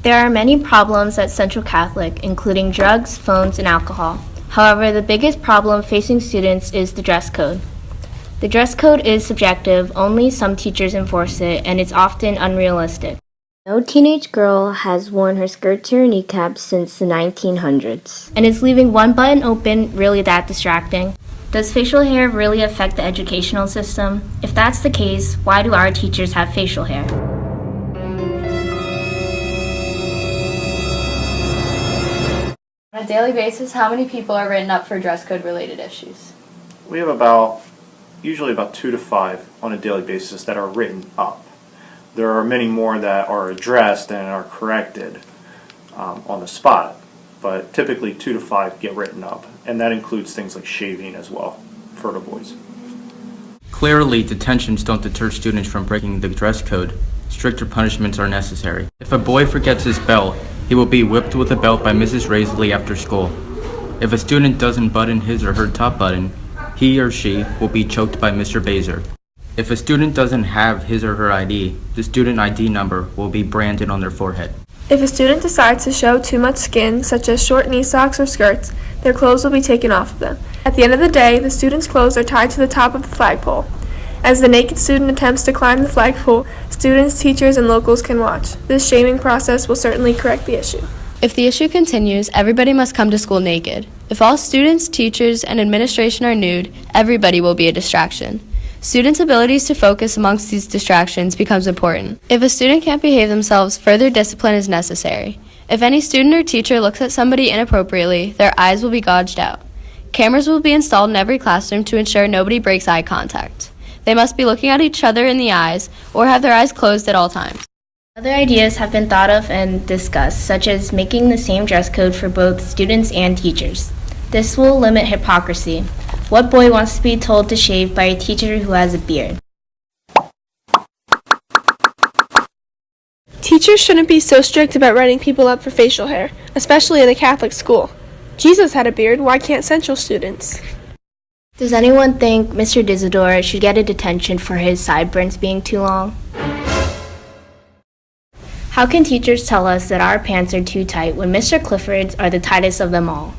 There are many problems at Central Catholic, including drugs, phones, and alcohol. However, the biggest problem facing students is the dress code. The dress code is subjective, only some teachers enforce it, and it's often unrealistic. No teenage girl has worn her skirt to her kneecap since the 1900s. And is leaving one button open really that distracting? Does facial hair really affect the educational system? If that's the case, why do our teachers have facial hair? On a daily basis, how many people are written up for dress code related issues? We have usually about 2 to 5 on a daily basis that are written up. There are many more that are addressed and are corrected on the spot, but typically 2 to 5 get written up, and that includes things like shaving as well for the boys. Clearly, detentions don't deter students from breaking the dress code. Stricter punishments are necessary. If a boy forgets his belt, he will be whipped with a belt by Mrs. Raisley after school. If a student doesn't button his or her top button, he or she will be choked by Mr. Baser. If a student doesn't have his or her ID, the student ID number will be branded on their forehead. If a student decides to show too much skin, such as short knee socks or skirts, their clothes will be taken off of them. At the end of the day, the student's clothes are tied to the top of the flagpole. As the naked student attempts to climb the flagpole, students, teachers, and locals can watch. This shaming process will certainly correct the issue. If the issue continues, everybody must come to school naked. If all students, teachers, and administration are nude, everybody will be a distraction. Students' abilities to focus amongst these distractions becomes important. If a student can't behave themselves, further discipline is necessary. If any student or teacher looks at somebody inappropriately, their eyes will be gouged out. Cameras will be installed in every classroom to ensure nobody breaks eye contact. They must be looking at each other in the eyes or have their eyes closed at all times. Other ideas have been thought of and discussed, such as making the same dress code for both students and teachers. This will limit hypocrisy. What boy wants to be told to shave by a teacher who has a beard? Teachers shouldn't be so strict about writing people up for facial hair, especially in a Catholic school. Jesus had a beard, why can't Central students? Does anyone think Mr. Disador should get a detention for his sideburns being too long? How can teachers tell us that our pants are too tight when Mr. Clifford's are the tightest of them all?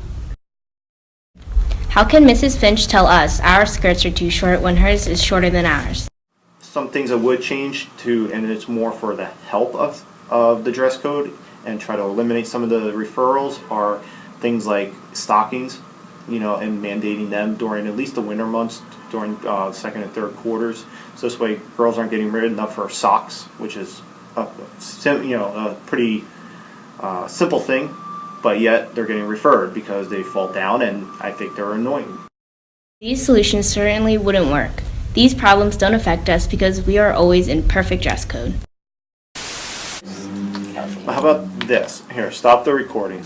How can Mrs. Finch tell us our skirts are too short when hers is shorter than ours? Some things I would change to, and it's more for the help of the dress code and try to eliminate some of the referrals, are things like stockings, and mandating them during at least the winter months, during second and third quarters. So this way girls aren't getting written up for socks, which is a pretty simple thing, but yet they're getting referred because they fall down and I think they're annoying. These solutions certainly wouldn't work. These problems don't affect us because we are always in perfect dress code. How about this? Here, stop the recording.